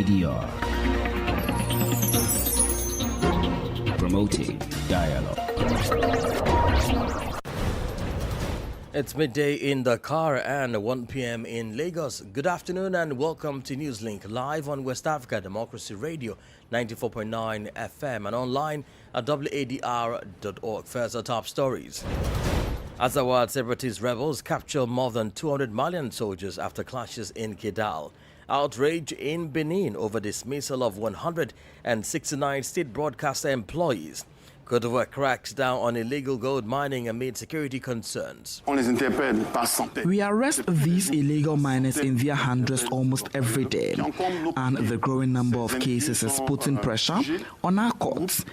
ADR. Promoting dialogue. It's midday in Dakar and 1 p.m. in Lagos. Good afternoon and welcome to Newslink, live on West Africa Democracy Radio 94.9 FM and online at wadr.org. First, our top stories. Azawad separatist rebels capture more than 200 Malian soldiers after clashes in Kidal. Outrage in Benin over dismissal of 169 state broadcaster employees. Côte d'Ivoire cracks down on illegal gold mining amid security concerns. We arrest these illegal miners in their hundreds almost every day, and the growing number of cases is putting pressure on our courts.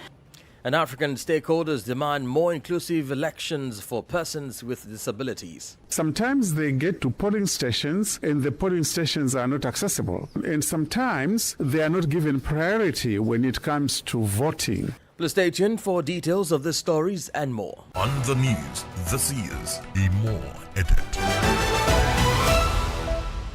And African stakeholders demand more inclusive elections for persons with disabilities. Sometimes they get to polling stations and the polling stations are not accessible. And sometimes they are not given priority when it comes to voting. Please stay tuned for details of these stories and more. On the news, this is a more edit.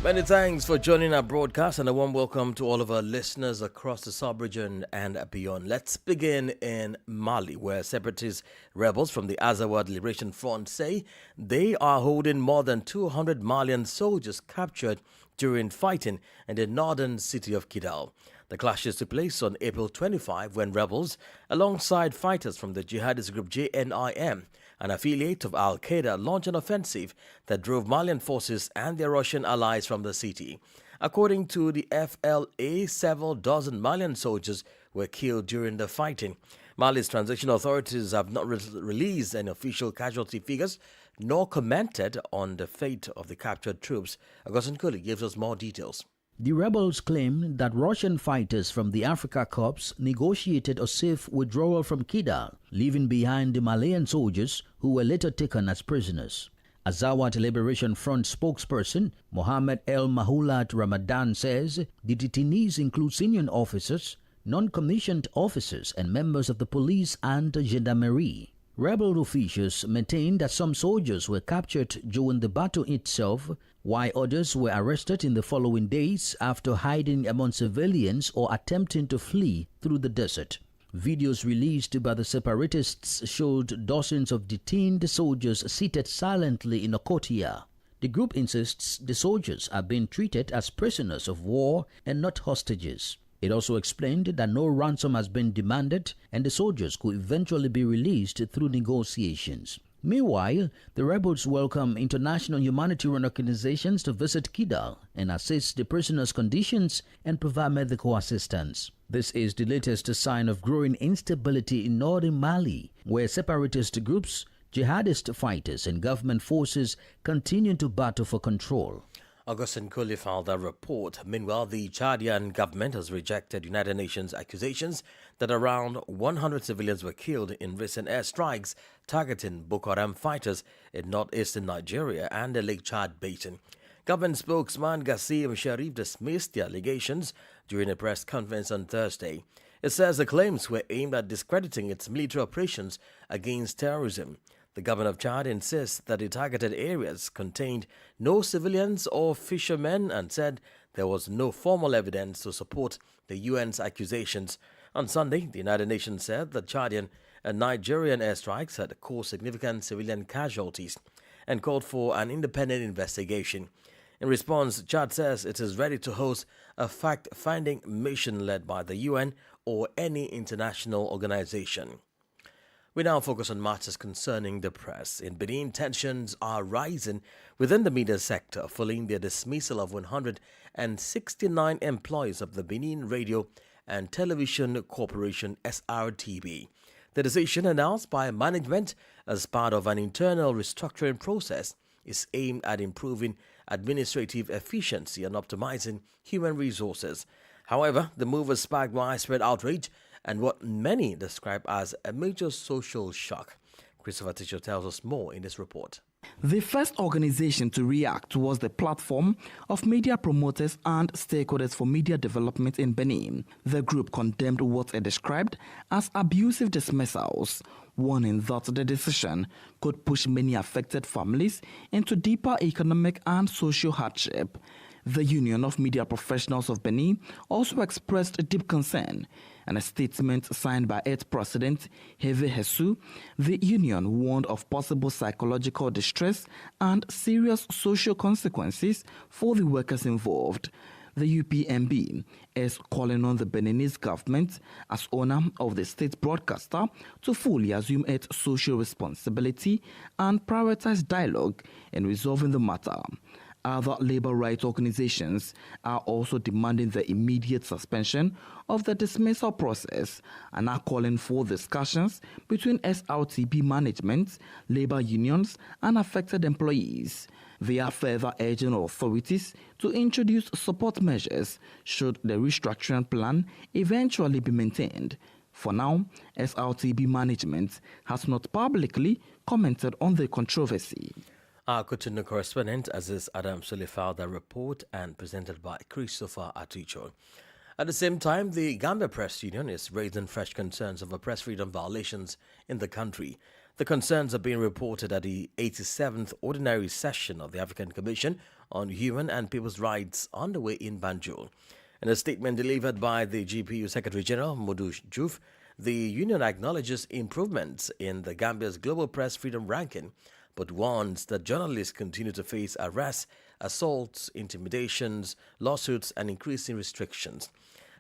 Many thanks for joining our broadcast and a warm welcome to all of our listeners across the sub-region and beyond. Let's begin in Mali, where separatist rebels from the Azawad Liberation Front say they are holding more than 200 Malian soldiers captured during fighting in the northern city of Kidal. The clashes took place on April 25 when rebels, alongside fighters from the jihadist group JNIM, an affiliate of Al-Qaeda, launched an offensive that drove Malian forces and their Russian allies from the city. According to the FLA, several dozen Malian soldiers were killed during the fighting. Mali's transitional authorities have not released any official casualty figures nor commented on the fate of the captured troops. Augustin Kuli gives us more details. The rebels claim that Russian fighters from the Africa Corps negotiated a safe withdrawal from Kidal, leaving behind the Malian soldiers who were later taken as prisoners. Azawad Liberation Front spokesperson Mohammed El Mahulat Ramadan says the detainees include senior officers, non-commissioned officers, and members of the police and gendarmerie. Rebel officials maintain that some soldiers were captured during the battle itself, while others were arrested in the following days after hiding among civilians or attempting to flee through the desert. Videos released by the separatists showed dozens of detained soldiers seated silently in a courtyard. The group insists the soldiers are being treated as prisoners of war and not hostages. It also explained that no ransom has been demanded and the soldiers could eventually be released through negotiations. Meanwhile, the rebels welcome international humanitarian organizations to visit Kidal and assess the prisoners' conditions and provide medical assistance. This is the latest sign of growing instability in northern Mali, where separatist groups, jihadist fighters, and government forces continue to battle for control. Augustin Kuli filed a report. Meanwhile, the Chadian government has rejected United Nations accusations that around 100 civilians were killed in recent airstrikes targeting Boko Haram fighters in northeastern Nigeria and the Lake Chad Basin. Government spokesman Gassim Sharif dismissed the allegations during a press conference on Thursday. It says the claims were aimed at discrediting its military operations against terrorism. The government of Chad insists that the targeted areas contained no civilians or fishermen and said there was no formal evidence to support the UN's accusations. On Sunday, the United Nations said that Chadian and Nigerian airstrikes had caused significant civilian casualties and called for an independent investigation. In response, Chad says it is ready to host a fact-finding mission led by the UN or any international organization. We now focus on matters concerning the press. In Benin, tensions are rising within the media sector following the dismissal of 169 employees of the Benin Radio and Television Corporation (SRTB). The decision, announced by management as part of an internal restructuring process, is aimed at improving administrative efficiency and optimizing human resources. However, the move has sparked widespread outrage and what many describe as a major social shock. Christopher Tischer tells us more in this report. The first organization to react was the Platform of Media Promoters and Stakeholders for Media Development in Benin. The group condemned what it described as abusive dismissals, warning that the decision could push many affected families into deeper economic and social hardship. The Union of Media Professionals of Benin also expressed deep concern. In a statement signed by its president, Heve Hesu, the union warned of possible psychological distress and serious social consequences for the workers involved. The UPMB is calling on the Beninese government, as owner of the state broadcaster, to fully assume its social responsibility and prioritize dialogue in resolving the matter. Other labor rights organizations are also demanding the immediate suspension of the dismissal process and are calling for discussions between SRTB management, labor unions, and affected employees. They are further urging authorities to introduce support measures should the restructuring plan eventually be maintained. For now, SRTB management has not publicly commented on the controversy. Our Cotonou correspondent Aziz Adam Sule filed the report and presented by Christopher Aticho. At the same time, the Gambia Press Union is raising fresh concerns over press freedom violations in the country. The concerns are being reported at the 87th Ordinary Session of the African Commission on Human and People's Rights underway in Banjul. In a statement delivered by the GPU Secretary General Modu Juf, the union acknowledges improvements in the Gambia's global press freedom ranking, but warns that journalists continue to face arrests, assaults, intimidations, lawsuits, and increasing restrictions.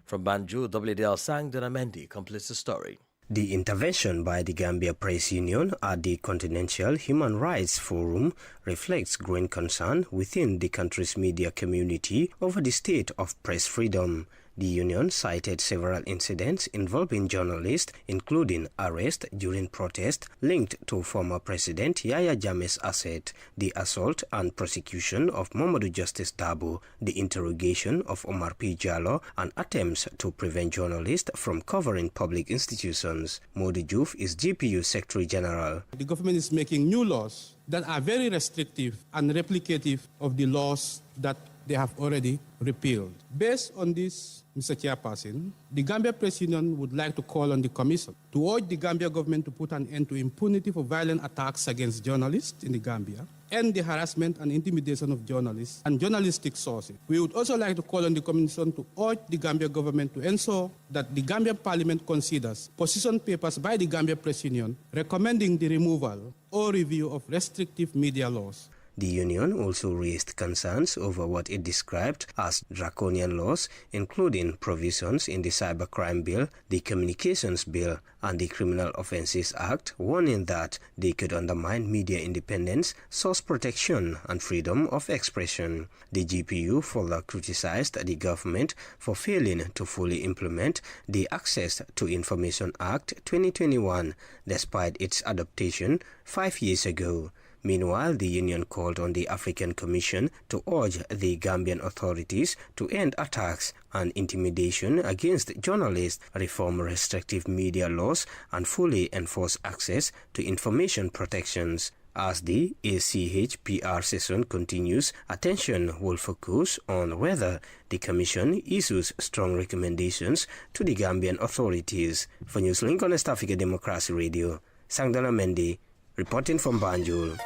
From Banjul, WDL Sang Donamendi completes the story. The intervention by the Gambia Press Union at the Continental Human Rights Forum reflects growing concern within the country's media community over the state of press freedom. The union cited several incidents involving journalists, including arrest during protest linked to former President Yahya Jammeh's asset, the assault and prosecution of Mamadou Justice Dabo, the interrogation of Omar P. Jallow, and attempts to prevent journalists from covering public institutions. Modi Diouf is GPU Secretary General. The government is making new laws that are very restrictive and replicative of the laws that they have already repealed. Based on this, Mr. Chairperson, the Gambia Press Union would like to call on the Commission to urge the Gambia government to put an end to impunity for violent attacks against journalists in the Gambia and the harassment and intimidation of journalists and journalistic sources. We would also like to call on the Commission to urge the Gambia government to ensure that the Gambia Parliament considers position papers by the Gambia Press Union recommending the removal or review of restrictive media laws. The union also raised concerns over what it described as draconian laws, including provisions in the Cybercrime Bill, the Communications Bill, and the Criminal Offences Act, warning that they could undermine media independence, source protection, and freedom of expression. The GPU further criticized the government for failing to fully implement the Access to Information Act 2021, despite its adoption 5 years ago. Meanwhile, the union called on the African Commission to urge the Gambian authorities to end attacks and intimidation against journalists, reform restrictive media laws, and fully enforce access to information protections. As the ACHPR session continues, attention will focus on whether the Commission issues strong recommendations to the Gambian authorities. For Newslink on West Africa Democracy Radio, Sangdana Mendy, reporting from Banjul.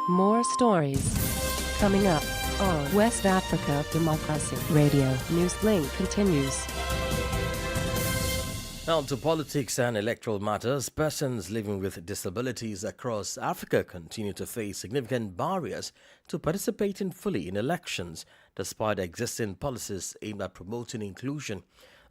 More stories coming up on West Africa Democracy Radio. Newslink continues. Now to politics and electoral matters. Persons living with disabilities across Africa continue to face significant barriers to participating fully in elections, despite existing policies aimed at promoting inclusion.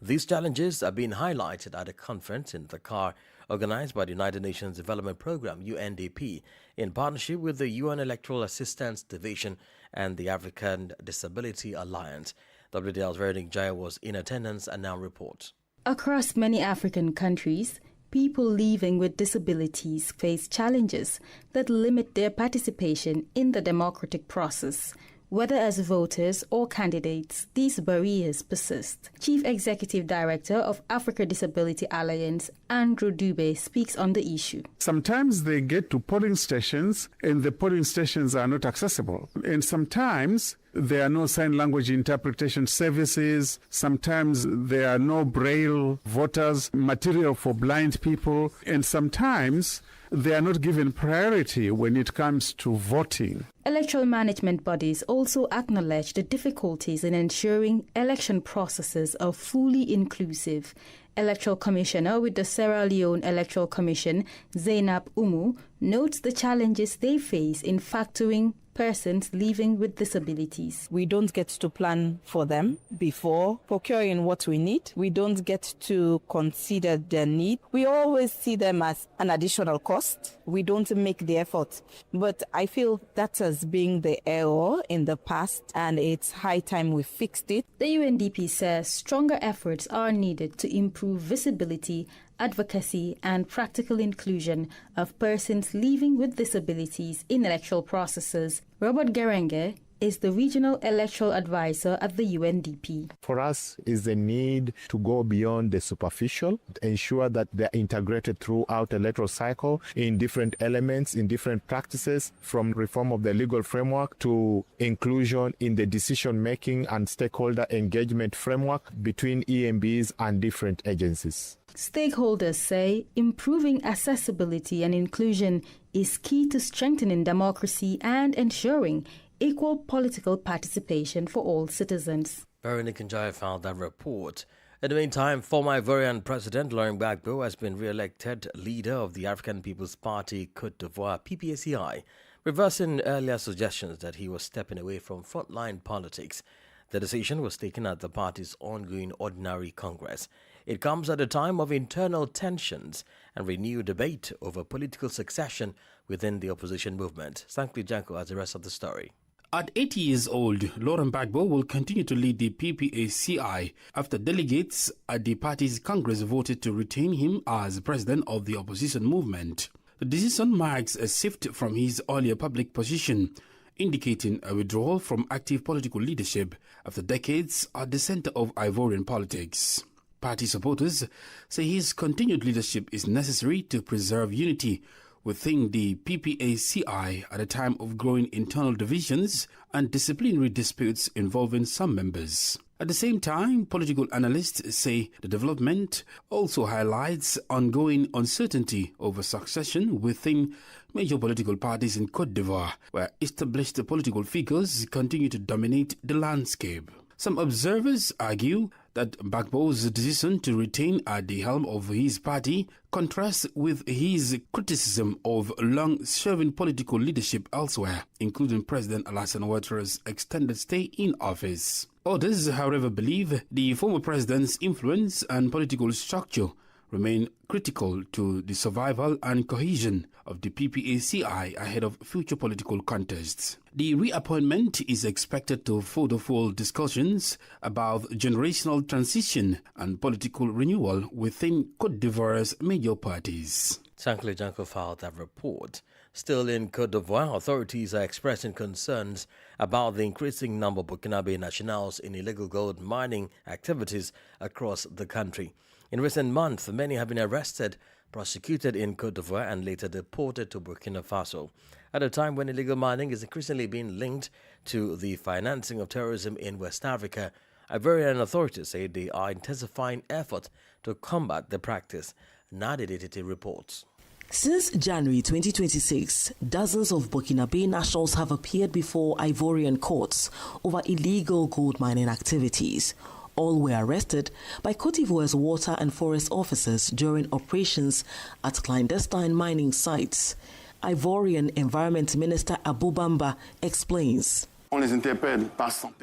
These challenges are being highlighted at a conference in Dakar organized by the United Nations Development Programme, UNDP, in partnership with the UN Electoral Assistance Division and the African Disability Alliance. WDL's Veronique Jaya was in attendance and now reports. Across many African countries, people living with disabilities face challenges that limit their participation in the democratic process. Whether as voters or candidates, these barriers persist. Chief Executive Director of Africa Disability Alliance, Andrew Dube, speaks on the issue. Sometimes they get to polling stations and the polling stations are not accessible. And sometimes There are no sign language interpretation services. Sometimes there are no braille voters, material for blind people, and sometimes they are not given priority when it comes to voting. Electoral management bodies also acknowledge the difficulties in ensuring election processes are fully inclusive. Electoral Commissioner with the Sierra Leone Electoral Commission, Zainab Umu, notes the challenges they face in factoring persons living with disabilities. We don't get to plan for them before procuring what we need. We don't get to consider their need. We always see them as an additional cost. We don't make the effort. But I feel that has been the error in the past, and it's high time we fixed it. The UNDP says stronger efforts are needed to improve visibility, advocacy and practical inclusion of persons living with disabilities in electoral processes. Robert Gerenge is the Regional Electoral Advisor at the UNDP. For us is the need to go beyond the superficial, ensure that they're integrated throughout the electoral cycle in different elements, in different practices, from reform of the legal framework to inclusion in the decision-making and stakeholder engagement framework between EMBs and different agencies. Stakeholders say improving accessibility and inclusion is key to strengthening democracy and ensuring equal political participation for all citizens. Veronica Njaya filed that report. In the meantime, former Ivorian President Laurent Gbagbo has been re-elected leader of the African People's Party Côte d'Ivoire (PPACI), reversing earlier suggestions that he was stepping away from frontline politics. The decision was taken at the party's ongoing ordinary congress. It comes at a time of internal tensions and renewed debate over political succession within the opposition movement. Sankli Janko has the rest of the story. At 80 years old, Laurent Gbagbo will continue to lead the PPACI after delegates at the party's Congress voted to retain him as president of the opposition movement. The decision marks a shift from his earlier public position, indicating a withdrawal from active political leadership after decades at the center of Ivorian politics. Party supporters say his continued leadership is necessary to preserve unity within the PPACI at a time of growing internal divisions and disciplinary disputes involving some members. At the same time, political analysts say the development also highlights ongoing uncertainty over succession within major political parties in Côte d'Ivoire, where established political figures continue to dominate the landscape. Some observers argue that Gbagbo's decision to retain at the helm of his party contrasts with his criticism of long-serving political leadership elsewhere, including President Alassane Ouattra's extended stay in office. Others, however, believe the former president's influence and political structure remain critical to the survival and cohesion of the PPACI ahead of future political contests. The reappointment is expected to further fuel discussions about generational transition and political renewal within Côte d'Ivoire's major parties. Sankle Janko filed that report. Still in Côte d'Ivoire, authorities are expressing concerns about the increasing number of Burkinabe nationals in illegal gold mining activities across the country. In recent months, many have been arrested, prosecuted in Côte d'Ivoire and later deported to Burkina Faso. At a time when illegal mining is increasingly being linked to the financing of terrorism in West Africa, Ivorian authorities say they are intensifying efforts to combat the practice. Nadia Detete reports. Since January 2026, dozens of Burkinabe nationals have appeared before Ivorian courts over illegal gold mining activities. All were arrested by Côte d'Ivoire's water and forest officers during operations at clandestine mining sites. Ivorian Environment Minister Abou Bamba explains.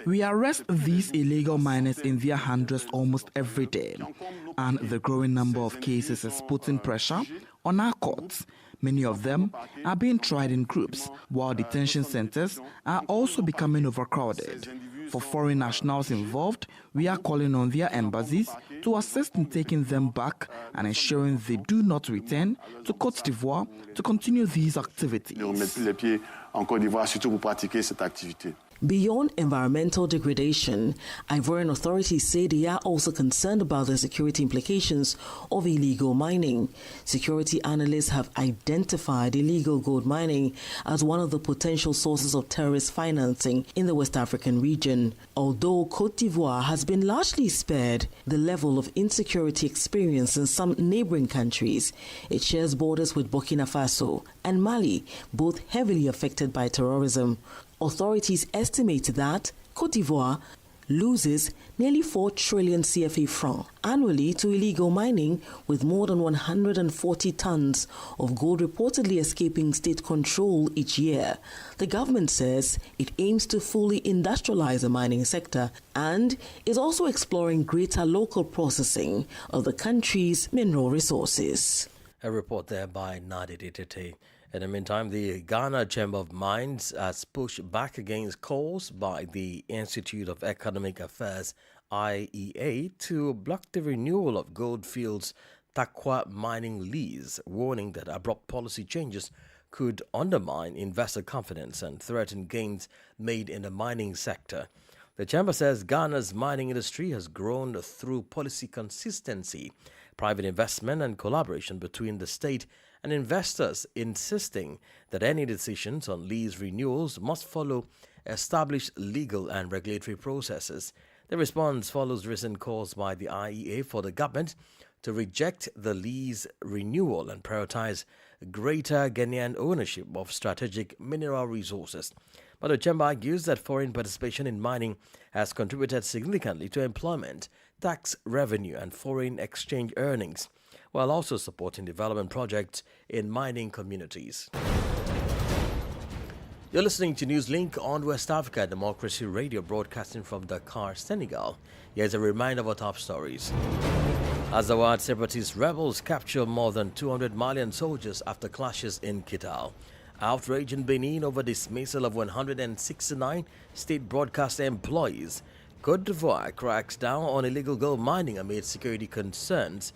We arrest these illegal miners in their hundreds almost every day, and the growing number of cases is putting pressure on our courts. Many of them are being tried in groups, while detention centers are also becoming overcrowded. For foreign nationals involved, we are calling on their embassies to assist in taking them back and ensuring they do not return to Côte d'Ivoire to continue these activities. Beyond environmental degradation, Ivorian authorities say they are also concerned about the security implications of illegal mining. Security analysts have identified illegal gold mining as one of the potential sources of terrorist financing in the West African region. Although Côte d'Ivoire has been largely spared the level of insecurity experienced in some neighboring countries, it shares borders with Burkina Faso and Mali, both heavily affected by terrorism. Authorities estimate that Côte d'Ivoire loses nearly 4 trillion CFA francs annually to illegal mining, with more than 140 tons of gold reportedly escaping state control each year. The government says it aims to fully industrialize the mining sector and is also exploring greater local processing of the country's mineral resources. A report there by Nadi Ditete. In the meantime, the Ghana Chamber of Mines has pushed back against calls by the Institute of Economic Affairs, IEA, to block the renewal of Goldfields' Takwa mining lease, warning that abrupt policy changes could undermine investor confidence and threaten gains made in the mining sector. The chamber says Ghana's mining industry has grown through policy consistency, private investment and collaboration between the state and investors, insisting that any decisions on lease renewals must follow established legal and regulatory processes. The response follows recent calls by the IEA for the government to reject the lease renewal and prioritize greater Ghanaian ownership of strategic mineral resources. But the chamber argues that foreign participation in mining has contributed significantly to employment, tax revenue and foreign exchange earnings, while also supporting development projects in mining communities. You're listening to Newslink on West Africa Democracy Radio, broadcasting from Dakar, Senegal. Here's a reminder of our top stories. Azawad separatist rebels capture more than 200 Malian soldiers after clashes in Kidal. Outrage in Benin over dismissal of 169 state broadcast employees. Côte d'Ivoire cracks down on illegal gold mining amid security concerns.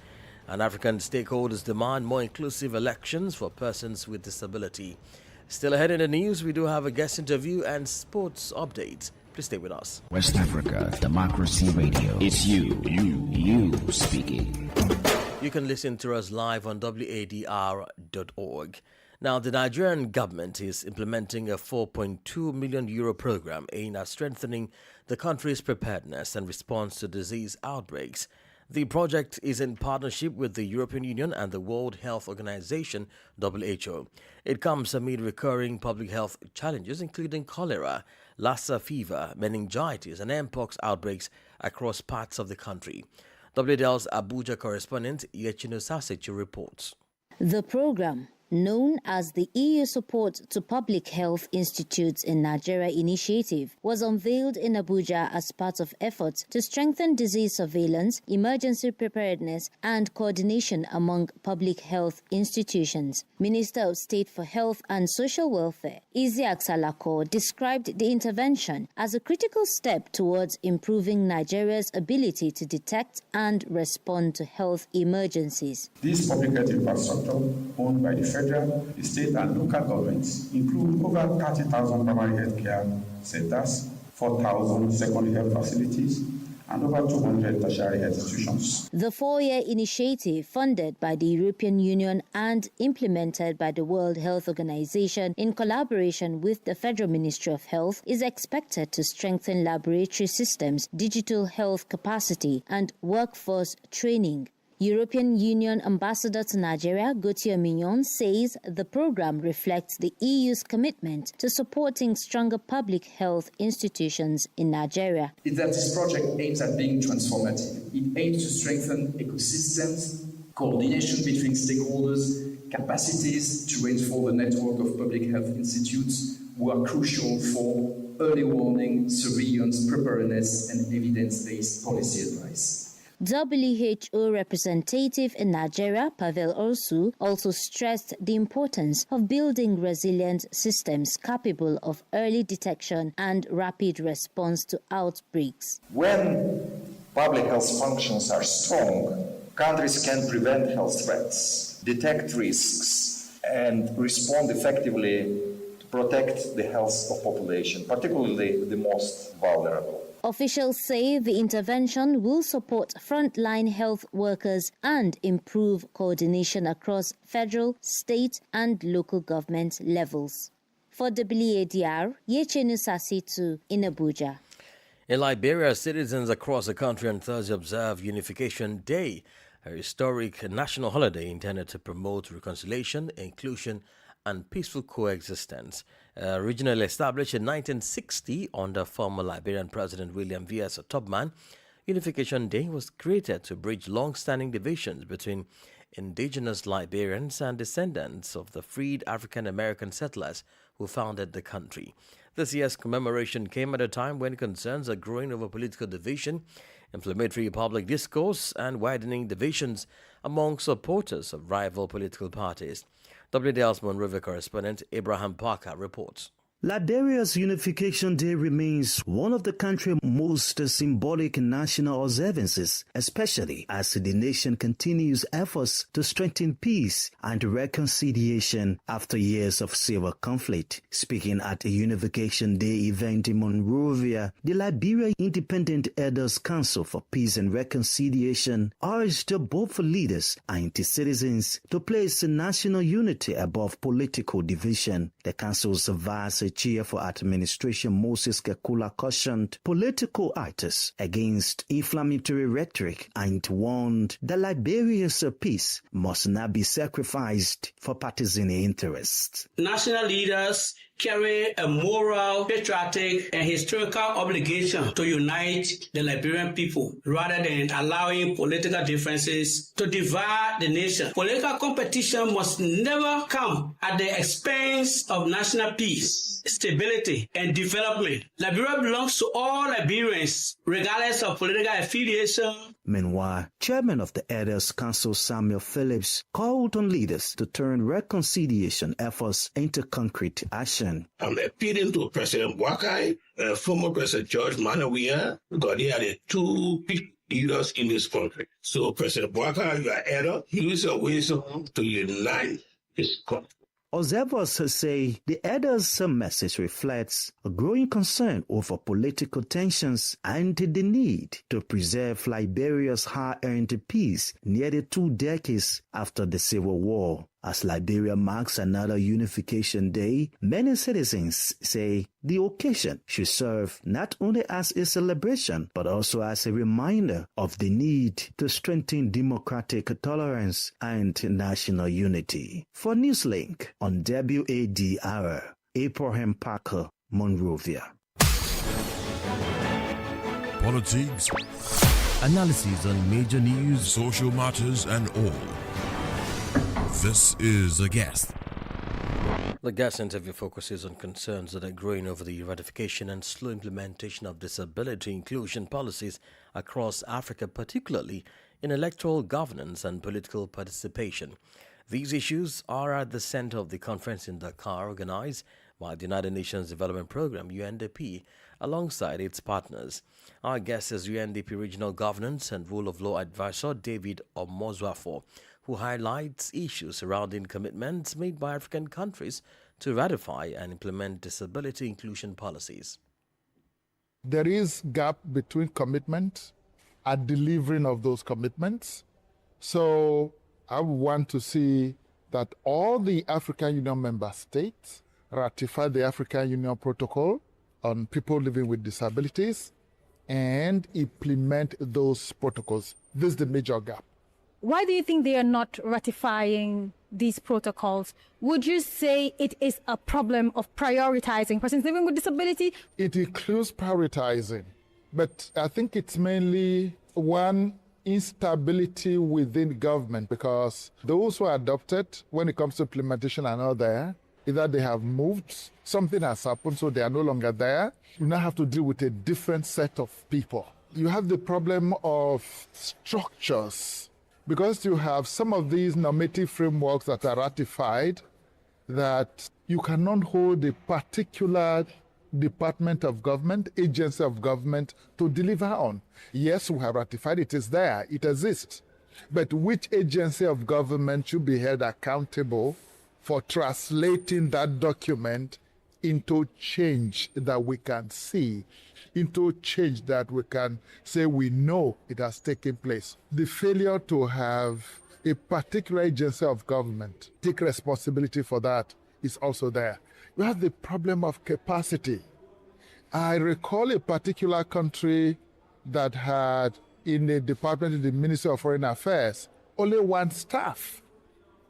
And African stakeholders demand more inclusive elections for persons with disability. Still ahead in the news, we do have a guest interview and sports updates. Please stay with us. West Africa Democracy Radio. It's you speaking. You can listen to us live on wadr.org. Now, the Nigerian government is implementing a €4.2 million program aimed at strengthening the country's preparedness and response to disease outbreaks. The project is in partnership with the European Union and the World Health Organization, WHO. It comes amid recurring public health challenges, including cholera, Lassa fever, meningitis, and mpox outbreaks across parts of the country. WDL's Abuja correspondent Yechino Sasechi reports. The program, known as the EU Support to Public Health Institutes in Nigeria initiative, was unveiled in Abuja as part of efforts to strengthen disease surveillance, emergency preparedness, and coordination among public health institutions. Minister of State for Health and Social Welfare, Isiaq Salako, described the intervention as a critical step towards improving Nigeria's ability to detect and respond to health emergencies. This public health infrastructure, owned by the federal, the state and local governments, include over 30,000 primary health care centers, 4,000 secondary health facilities, and over 200 tertiary health institutions. The 4-year initiative, funded by the European Union and implemented by the World Health Organization in collaboration with the Federal Ministry of Health, is expected to strengthen laboratory systems, digital health capacity, and workforce training. European Union Ambassador to Nigeria, Gauthier Mignon, says the program reflects the EU's commitment to supporting stronger public health institutions in Nigeria. It's that this project aims at being transformative. It aims to strengthen ecosystems, coordination between stakeholders, capacities to reinforce the network of public health institutes who are crucial for early warning, surveillance, preparedness, and evidence-based policy advice. WHO representative in Nigeria, Pavel Orsu, also stressed the importance of building resilient systems capable of early detection and rapid response to outbreaks. When public health functions are strong, countries can prevent health threats, detect risks, and respond effectively to protect the health of population, particularly the most vulnerable. Officials say the intervention will support frontline health workers and improve coordination across federal, state, and local government levels. For WADR, Yechenu Sasitu in Abuja. In Liberia, citizens across the country on Thursday observed Unification Day, a historic national holiday intended to promote reconciliation, inclusion, and peaceful coexistence. Originally established in 1960 under former Liberian President William V.S. Tubman, Unification Day was created to bridge long-standing divisions between indigenous Liberians and descendants of the freed African-American settlers who founded the country. This year's commemoration came at a time when concerns are growing over political division, inflammatory public discourse, and widening divisions among supporters of rival political parties. WDL's Monrovia correspondent Abraham Parker reports. Liberia's Unification Day remains one of the country's most symbolic national observances, especially as the nation continues efforts to strengthen peace and reconciliation after years of civil conflict. Speaking at a Unification Day event in Monrovia, the Liberia Independent Elders Council for Peace and Reconciliation urged both leaders and citizens to place national unity above political division. The council's vice chair for administration Moses Kekula cautioned political actors against inflammatory rhetoric and warned that Liberia's peace must not be sacrificed for partisan interests. National leaders carry a moral, patriotic, and historical obligation to unite the Liberian people rather than allowing political differences to divide the nation. Political competition must never come at the expense of national peace, stability, and development. Liberia belongs to all Liberians, regardless of political affiliation. Meanwhile, Chairman of the Elders Council Samuel Phillips called on leaders to turn reconciliation efforts into concrete action. I'm appealing to President Boakai, former President George Manawia, because they are the two big leaders in this country. So President Boakai, you are elder, use your wisdom to unite this country. Observers say the elders' message reflects a growing concern over political tensions and the need to preserve Liberia's hard-earned peace nearly 2 decades after the Civil War. As Liberia marks another Unification Day, many citizens say the occasion should serve not only as a celebration, but also as a reminder of the need to strengthen democratic tolerance and national unity. For Newslink on WADR, Abraham Parker, Monrovia. Politics, analysis on major news, social matters, and all. This is A Guest. The guest interview focuses on concerns that are growing over the ratification and slow implementation of disability inclusion policies across Africa, particularly in electoral governance and political participation. These issues are at the center of the conference in Dakar organized by the United Nations Development Programme, UNDP, alongside its partners. Our guest is UNDP Regional Governance and Rule of Law Advisor David Omozwafo, who highlights issues surrounding commitments made by African countries to ratify and implement disability inclusion policies. There is gap between commitment and delivering of those commitments. So I want to see that all the African Union member states ratify the African Union Protocol on people living with disabilities and implement those protocols. This is the major gap. Why do you think they are not ratifying these protocols? Would you say it is a problem of prioritizing persons living with disability? It includes prioritizing, but I think it's mainly one instability within government, because those who are adopted, when it comes to implementation, are not there. Either they have moved, something has happened, so they are no longer there. You now have to deal with a different set of people. You have the problem of structures, because you have some of these normative frameworks that are ratified that you cannot hold a particular department of government, agency of government to deliver on. Yes, we have ratified, it is there, it exists. But which agency of government should be held accountable for translating that document into change that we can see, into change that we can say we know it has taken place. The failure to have a particular agency of government take responsibility for that is also there. You have the problem of capacity. I recall a particular country that had in the department in the Ministry of Foreign Affairs only one staff.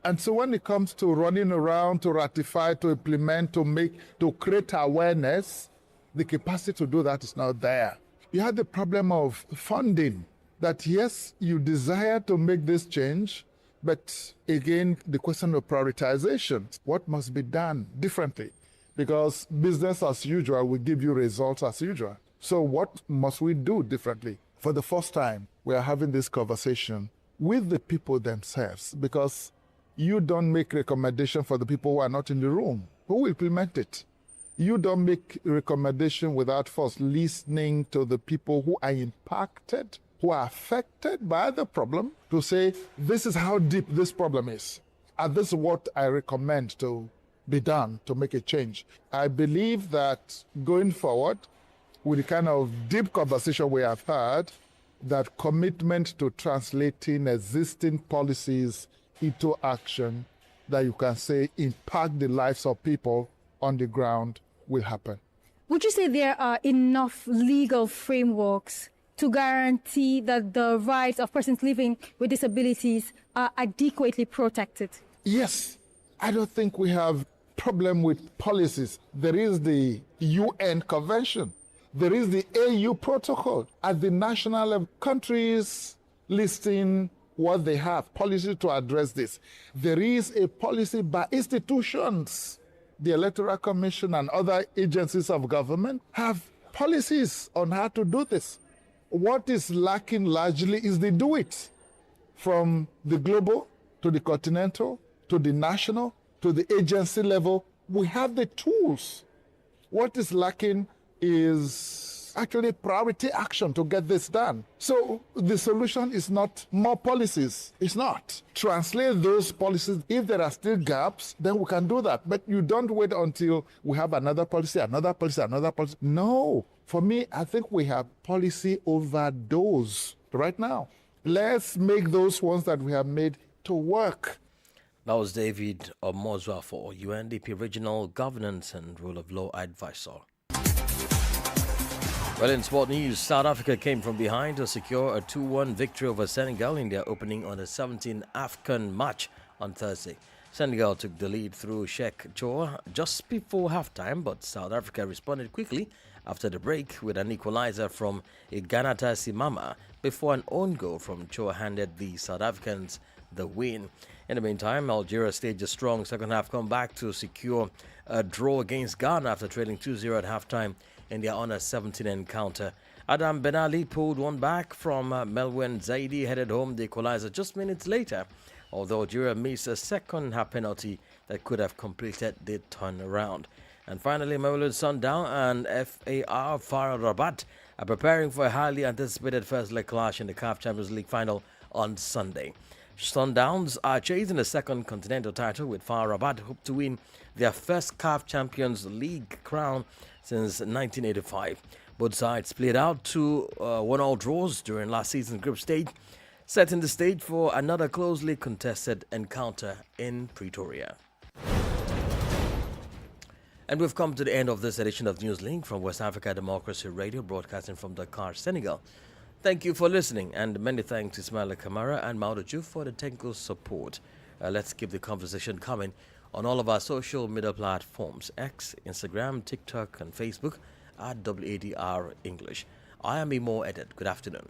And so when it comes to running around to ratify, to implement, to create awareness, the capacity to do that is not there. You had the problem of funding, that yes, you desire to make this change, but again, the question of prioritization, what must be done differently? Because business as usual will give you results as usual. So what must we do differently? For the first time, we are having this conversation with the people themselves, because you don't make recommendation for the people who are not in the room. Who will implement it? You don't make recommendation without first listening to the people who are impacted, who are affected by the problem, to say, this is how deep this problem is. And this is what I recommend to be done to make a change. I believe that going forward, with the kind of deep conversation we have had, that commitment to translating existing policies into action that you can say impact the lives of people on the ground will happen. Would you say there are enough legal frameworks to guarantee that the rights of persons living with disabilities are adequately protected? Yes. I don't think we have problem with policies. There is the UN Convention. There is the AU Protocol. At the national level, countries listing what they have, policy to address this. There is a policy by institutions. The Electoral Commission and other agencies of government have policies on how to do this. What is lacking largely is the do it. From the global to the continental to the national to the agency level, we have the tools. What is lacking is actually priority action to get this done. So the solution is not more policies. It's not. Translate those policies. If there are still gaps, then we can do that. But you don't wait until we have another policy, another policy, another policy. No. For me, I think we have policy overdose right now. Let's make those ones that we have made to work. That was David Omozwa for UNDP Regional Governance and Rule of Law Advisor. Well, in sport news, South Africa came from behind to secure a 2-1 victory over Senegal in their opening on the 17th AFCON match on Thursday. Senegal took the lead through Sheikh Chor just before halftime, but South Africa responded quickly after the break with an equalizer from Iganata Simama before an own goal from Chor handed the South Africans the win. In the meantime, Algeria staged a strong second-half comeback to secure a draw against Ghana after trailing 2-0 at halftime in their Under 17 encounter. Adam Ben Ali pulled one back from Melwin Zaidi, headed home the equalizer just minutes later, although Algeria missed a second-half penalty that could have completed the turnaround. And finally, Mamelodi Sundown and FAR Rabat are preparing for a highly anticipated first-leg clash in the CAF Champions League final on Sunday. Sundowns are chasing the second continental title, with FAR Rabat hope to win their first CAF Champions League crown since 1985. Both sides played out to 1-1 draws during last season's group stage, setting the stage for another closely contested encounter in Pretoria. And we've come to the end of this edition of Newslink from West Africa Democracy Radio, broadcasting from Dakar, Senegal. Thank you for listening, and many thanks to Ismaila Kamara and Maudu Ju for the technical support. Let's keep the conversation coming on all of our social media platforms, X, Instagram, TikTok, and Facebook at WADR English. I am Imo Edit. Good afternoon.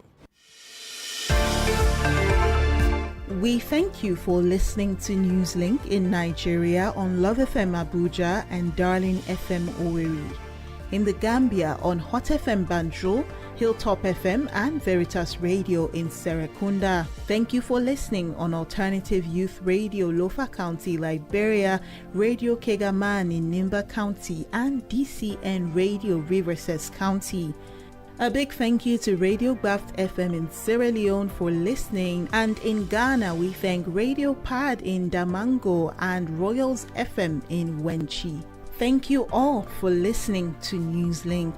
We thank you for listening to Newslink in Nigeria on Love FM Abuja and Darling FM Owerri. In the Gambia on Hot FM Banjul, Hilltop FM and Veritas Radio in Serekunda. Thank you for listening on Alternative Youth Radio Lofa County, Liberia, Radio Kegaman in Nimba County, and DCN Radio Riverses County. A big thank you to Radio Graft FM in Sierra Leone for listening, and in Ghana we thank Radio Pad in Damango and Royals FM in Wenchi. Thank you all for listening to Newslink.